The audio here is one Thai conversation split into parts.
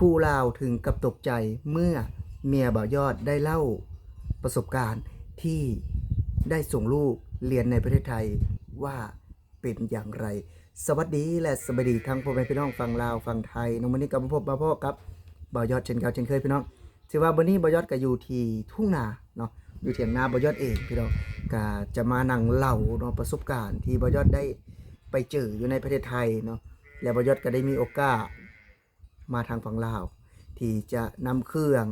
คู่ลาวถึงกับตกใจเมื่อเมียบ่าวยอดได้เล่าประสบการณ์ที่ได้ส่งลูกเรียนในประเทศไทยว่าเป็นอย่างไรสวัสดีและสวัสดีทั้งพ่อแม่พี่น้องฝั่งลาวฝั่งไทยน้องมื้อนี้ก็มาพบมาพ่อกับบ่าวยอดเช่นเก่าเช่นเคยพี่น้องถือว่ามื้อนี้บ่าวยอดก็อยู่ที่ทุ่งนาเนาะอยู่เถียงนาบ่าวยอดเองพี่น้องก็จะมานั่งเล่าเนาะประสบการณ์ที่บ่าวยอดได้ไปเจออยู่ในประเทศไทยเนาะและบ่าวยอดก็ได้มีโอกาสมาทางฝั่งลาวที่จะนำเครื่อง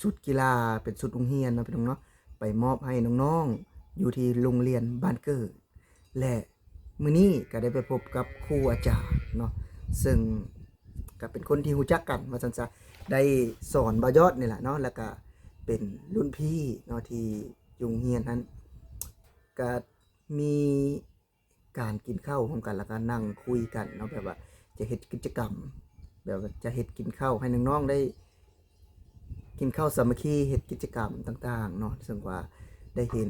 ชุดกีฬาเป็นชุดโรงเรียนนะพี่น้องเนาะไปมอบให้น้องๆอยู่ที่โรงเรียนบ้านเกิดและมื้อนี้ก็ได้ไปพบกับครูอาจารย์เนาะซึ่งก็เป็นคนที่รู้จักกันว่าซั่นซะได้สอนบ่าวยอดนี่แหละเนาะแล้วก็เป็นรุ่นพี่เนาะที่อยู่โรงเรียนนั้นก็มีการกินข้าวร่วมกันแล้วก็นั่งคุยกันเนาะแบบว่าจะเฮ็ดกิจกรรมแบบว่าจะเฮ็ดกินข้าวให้น้องๆได้กินข้าวสามัคคีเฮ็ดกิจกรรมต่างๆเนาะซึ่งว่าได้เห็น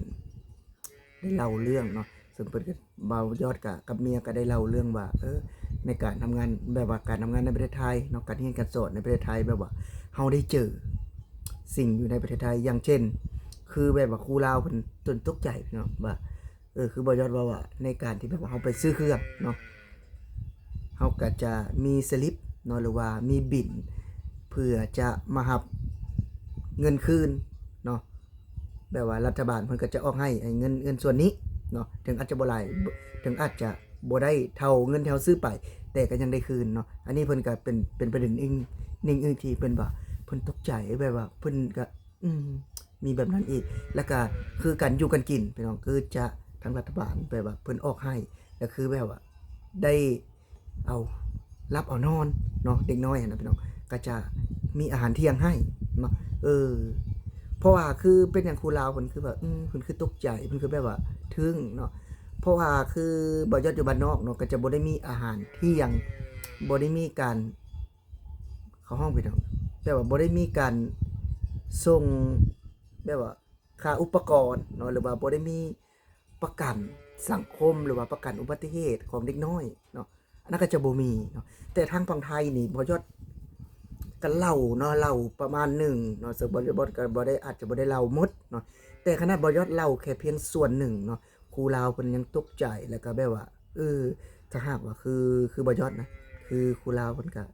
ได้เล่าเรื่องเนาะซึ่งเพิ่นก็บ่าวยอดกับเมียก็ได้เล่าเรื่องว่าในการทำงานแบบว่าการทำงานในประเทศไทยเนาะการเรียนการสอนในประเทศไทยแบบว่าเฮาได้เจอสิ่งอยู่ในประเทศไทยอย่างเช่นคือแบบว่าครูลาวเพิ่นจนตกใจเนาะว่าคือบ่าวยอดว่าในการที่แบบว่าเฮาไปซื้อเครื่องเนาะเฮาก็จะมีสลิปเนาะหรือว่ามีบิลเพื่อจะมารับเงินคืนเนาะแบบว่ารัฐบาลเพิ่นก็จะออกให้เงินส่วนนี้เนาะถึงอาจจะบ่หลายถึงอาจจะบ่ได้เท่าเงินที่เฮาซื้อไปแต่ก็ยังได้คืนเนาะอันนี้เพิ่นก็เป็นประเด็นนึงที่เพิ่นว่าเพิ่นตกใจแบบว่าเพิ่นก็มีแบบนั้นอีกแล้วก็คือการอยู่กันกินพี่น้องคือจะทางรัฐบาลแบบว่าเพิ่นออกให้แล้วคือแบบว่าได้เอารับเอานอนเนาะเด็กน้อยนะพี่น้องก็จะมีอาหารเที่ยงให้เนาะเพราะว่าคือเป็นอย่างครูลาวเพิ่นคือแบบเพิ่นคือตกใจเพิ่นคือแบบว่าทึ่งเนาะเพราะว่าคือบ่ยอดอยู่บ้านนอกเนาะก็จะบ่ได้มีอาหารเที่ยงบ่ได้มีการเข้าห้องพี่น้องแบบว่าบ่ได้มีการส่งแบบว่าค่าอุปกรณ์เนาะหรือว่าบ่ได้มีประกันสังคมหรือว่าประกันอุบัติเหตุของเด็กน้อยเนาะอันนั้นก็จะบ่มีเนาะแต่ทางฝั่งไทยนี่บ่ยอดก็เล่าเนาะเล่าประมาณหนึ่งเนาะซึ่งบ่ก็บ่ได้อาจจะบ่ได้เล่าหมดเนาะแต่ขนาดบ่ยอดเล่าแค่เพียงส่วนหนึ่งเนาะครูลาวเพิ่นยังตกใจแล้วก็แบบว่าถ้าหากว่าคือบ่ยอดนะคือครูลาวเพิ่นก็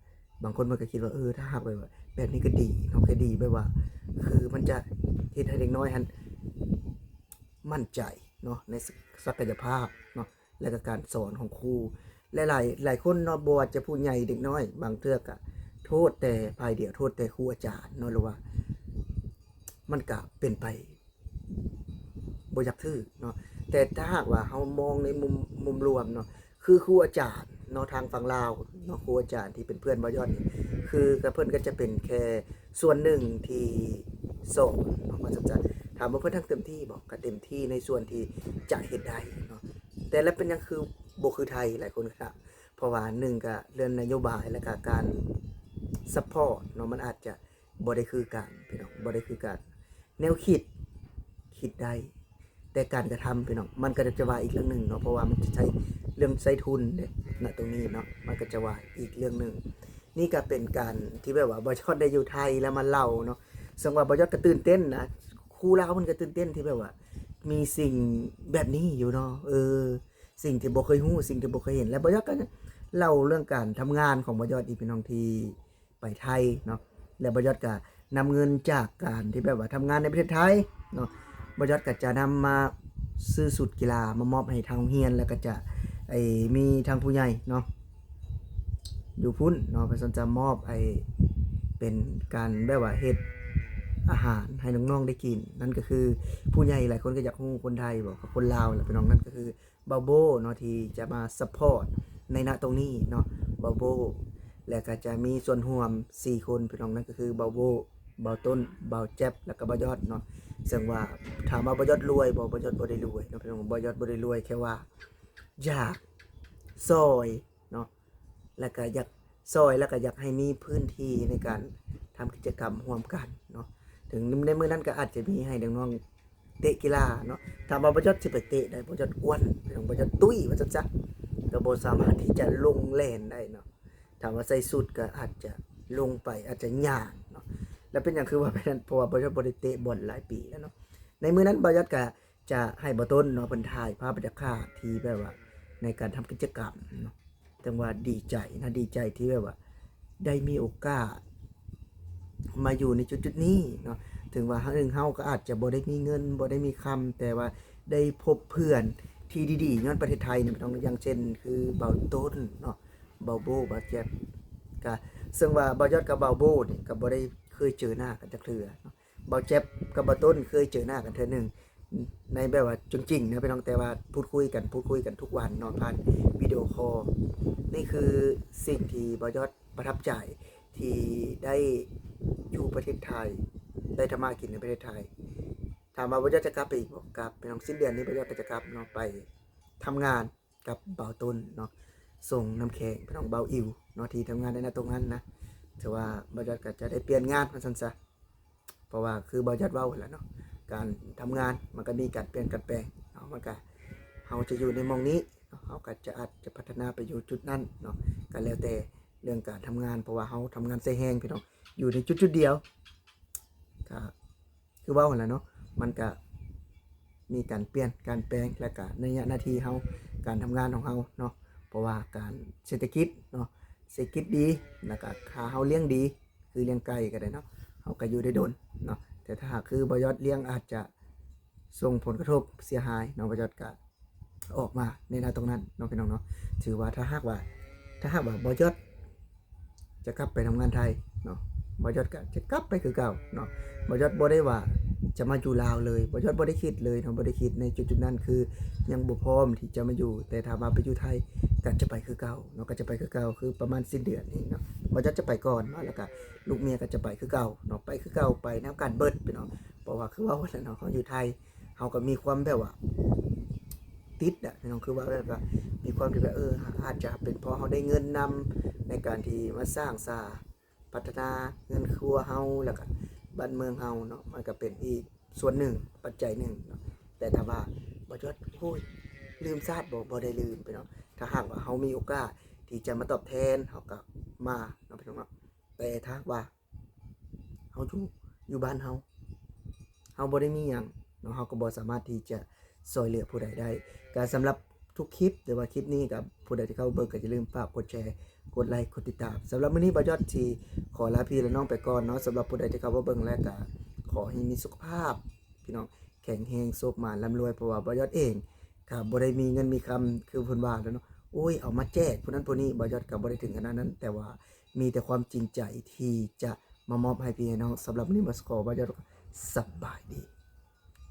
บางคนเพิ่นก็คิดว่าถ้าหากแบบนี้ก็ดีเนาะก็ดีแบบว่าคือมันจะเฮ็ดให้เด็กน้อยหันมั่นใจเนาะในศักยภาพเนาะและก็การสอนของครูหลายคนเนาะบ่ว่าจะผู้ใหญ่เด็กน้อยบางเทื่อก็โทษแต่ฝ่ายเดียวโทษแต่ครูอาจารย์เนาะหรือว่ามันก็เป็นไปบ่อยากถือเนาะแต่ถ้าหากว่าเฮามองในมุมรวมเนาะคือครูอาจารย์เนาะทางฝั่งลาวเนาะครูอาจารย์ที่เป็นเพื่อนบ่ยอดนี่คือกับเพิ่นก็จะเป็นแค่ส่วนหนึ่งที่สอนเนาะว่าจะถามว่าเพิ่นทั้งเต็มที่บ่ก็เต็มที่ในส่วนที่จะเฮ็ดได้เนาะแต่แล้วเป็นหยังคือบ่คือไทยหลายคนครับเพราะว่า1ก็เรื่องนโยบายและก็การซัปพอร์ตเนาะมันอาจจะบ่ได้คือกันพี่น้องบ่ได้คือกันแนวคิดได้แต่การกระทำพี่น้องมันก็จะว่าอีกเรื่องนึงเนาะเพราะว่ามันจะใช้เรื่องใช้ทุนเด้ณตรงนี้เนาะมันก็จะว่าอีกเรื่องนึงนี่ก็เป็นการที่แบบว่าบ่ยอดได้อยู่ไทยแล้วมาเล่าเนาะซึ่งว่าบ่ยอดก็ตื่นเต้นนะครูลาวเพิ่นก็ตื่นเต้นที่แบบว่ามีสิ่งแบบนี้อยู่เนาะสิ่งที่บ่เคยรู้สิ่งที่บ่เคยเห็นและบ่ยอดก็เล่าเรื่องการทำงานของบ่ยอดอีกพี่น้องที่ไปไทยเนาะและบ่ยอดก็นำเงินจากการที่แบบว่าทำงานในประเทศไทยเนาะบ่ยอดก็จะนำมาซื้อชุดกีฬามามอบให้ทางโรงเรียนแล้วก็จะมีทางผู้ใหญ่เนาะอยู่พุ่นเนาะเพิ่นจะมอบเป็นการแบบว่าเฮ็ดอาหารให้น้องๆได้กินนั่นก็คือผู้ใหญ่หลายคนก็อยากรู้คนไทยบ่กับคนลาวแหละพี่น้องนั่นก็คือบ่าวโบเนาะที่จะมาซัปพอร์ตในณตรงนี้เนาะบ่าวโบแล้วก็จะมีส่วนร่วม4คนพี่น้องนั่นก็คือบ่าวโบบ่าวต้นบ่าวแจ๊บแล้วก็บ่าวยอดเนาะซึ่งว่าถามว่าบ่ยอดรวยบ่ยอดบ่ได้รวยเนาะพี่น้องบ่ยอดบ่ได้รวยแค่ว่าอยากซอยเนาะแล้วก็อยากซอยแล้วก็อยากให้มีพื้นที่ในการทำกิจกรรมร่วมกันเนาะถึงในมื้อนั้นก็อาจจะมีให้น้องๆเตะกีฬาเนาะถามว่าบ่ยอดสิไปเตะได้บ่ยอดอ้วนพี่น้องบ่ยอดตุ้ยว่าซั่นซะก็บ่สามารถที่จะลงแล่นได้เนาะถามว่าใส่สูทก็อาจจะ ลงไปอาจจะยากเนาะแล้วเป็นอย่างคือว่าเป็นนั้นเพราะว่าบ่ยอดบ่ได้เตะบอลหลายปีแล้วเนาะในมื้อนั้นบ่ยอดก็จะให้บ่ต้นเนาะเพิ่นถ่ายภาพบรรยากาศที่แบบว่าในการทำกิจกรรมเนาะจังว่าดีใจนะดีใจที่แบบว่าได้มีโอกาสมาอยู่ในจุดๆนี้เนาะถึงว่าเฮาก็อาจจะบ่ได้มีเงินบ่ได้มีคำแต่ว่าได้พบเพื่อนที่ดีๆย้อนประเทศไทยเนี่ยต้องอย่างเช่นคือเบาต้นเนาะเบาโบเบาแจ๊บก็ซึ่งว่าเบายอดกับเบาโบนี่ก็บ่ได้เคยเจอหน้ากันจักเทื่อเนาะเบาแจ๊บกับเบาต้นเคยเจอหน้ากันเทื่อหนึงในแบบว่าจริงๆนะพี่น้องแต่ว่าพูดคุยกันทุกวันเนาะผ่านวิดีโอคอลนี่คือสิ่งที่เบายอดประทับใจที่ได้อยู่ประเทศไทยได้ทำมาหากินในประเทศไทยถามว่าเบายอดจะกลับไปอีกบ่กลับพี่น้องสิ้นเดือนนี้เบายอดก็จะกลับเนาะไปทำงานกับเบาต้นเนาะส่งน้ำแข็งพี่น้องเบาอิวเนาะที่ทำงานได้ณตรงนั้นนะถือว่าเบายอดก็จะได้เปลี่ยนงานว่าซั่นซะเพราะว่าคือเบายอดเว้าแหละเนาะการทำงานมันก็มีการเปลี่ยนการแปลงเนาะมันก็เฮาจะอยู่ในหม้องนี้เนาะเฮาก็จะอาจจะพัฒนาไปอยู่จุดนั้นเนาะก็แล้วแต่เรื่องการทำงานเพราะว่าเฮาทำงานใส่แฮงพี่น้องอยู่ในจุดๆเดียวก็คือเว้าหั่นแหละเนาะมันก็มีการเปลี่ยนการแปลงและก็ในหน้าที่เฮาการทำงานของเฮาเนาะเพราะว่าการเศรษฐกิจเนาะเศรษฐกิจดีแล้วก็ค่าเฮาเลี้ยงดีคือเลี้ยงไก่ก็ได้เนาะเฮาก็อยู่ได้โดนเนาะแต่ถ้าหากคือบ่ยอดเลี้ยงอาจจะส่งผลกระทบเสียหายเนาะบ่ยอดก็ออกมาในหน้าตรงนั้นเนาะพี่น้องเนาะถือว่าถ้าหากว่าบ่ยอดจะกลับไปทำงานไทยเนาะบ่ยอดก็จะกลับไปคือเก่าเนาะบ่ยอดบ่ได้ว่าจะมาอยู่ลาวเลยบ่ยอดบ่ได้คิดเลยเนาะบ่ได้คิดในจุดๆนั้นคือยังบ่พร้อมที่จะมาอยู่แต่ถ้ามาไปอยู่ไทยก็จะไปคือเก่าเนาะก็จะไปคือเก่าคือประมาณสิ้นเดือนนี้เนาะบ่ยอดจะไปก่อนเนาะแล้วก็ลูกเมียก็จะไปคือเก่าเนาะไปคือเก่าไปนำกันเบิดพี่น้องเพราะว่าคือว่าแล้วเนาะเฮาอยู่ไทยเฮาก็มีความแบบว่าติดอะพี่น้องคือว่าแบบว่ามีความที่แบบอาจจะเป็นเพราะเฮาได้เงินนำในการที่มาสร้างพัฒนาเงินครัวเฮาแล้วก็บ้านเมืองเฮาเนาะมันก็เป็นอีกส่วนหนึ่งปัจจัยหนึ่งเนาะแต่ถ้าว่าบ่ยอดโอ้ยลืมชาติบ่ได้ลืมพี่น้องถ้าหากว่าเฮามีโอกาสที่จะมาตอบแทนเฮาก็มาเนาะพี่น้องเนาะแต่ถ้าว่าเฮาอยู่บ้านเฮาบ่ได้มีหยังเนาะเฮาก็บ่สามารถที่จะช่วยเหลือผู้ใดได้ก็สำหรับทุกคลิปแต่ว่าคลิปนี้กับผู้ใดที่เข้าเบิ่งก็อย่าลืมฝากกดแชร์กดไลค์กดติดตามสำหรับมื้อนี้บ่ยอดที่ขอลาพี่และน้องไปก่อนเนาะสำหรับผู้ใดที่เข้ามาเบิ่งแล้วก็ขอให้มีสุขภาพพี่น้องแข็งแรงโชคมาร่ำรวยเพราะว่าบ่ยอดเองก็บ่ได้มีเงินมีคำคือเพิ่นว่าแล้วเนาะโอ้ยเอามาแจกผู้นั้นผู้นี้บ่ยอดก็บ่ได้ถึงขนาดนั้นแต่ว่ามีแต่ความจริงใจที่จะมามอบให้พี่ให้น้องสำหรับมื้อนี้บ่ขอบ่ยอดสบายดี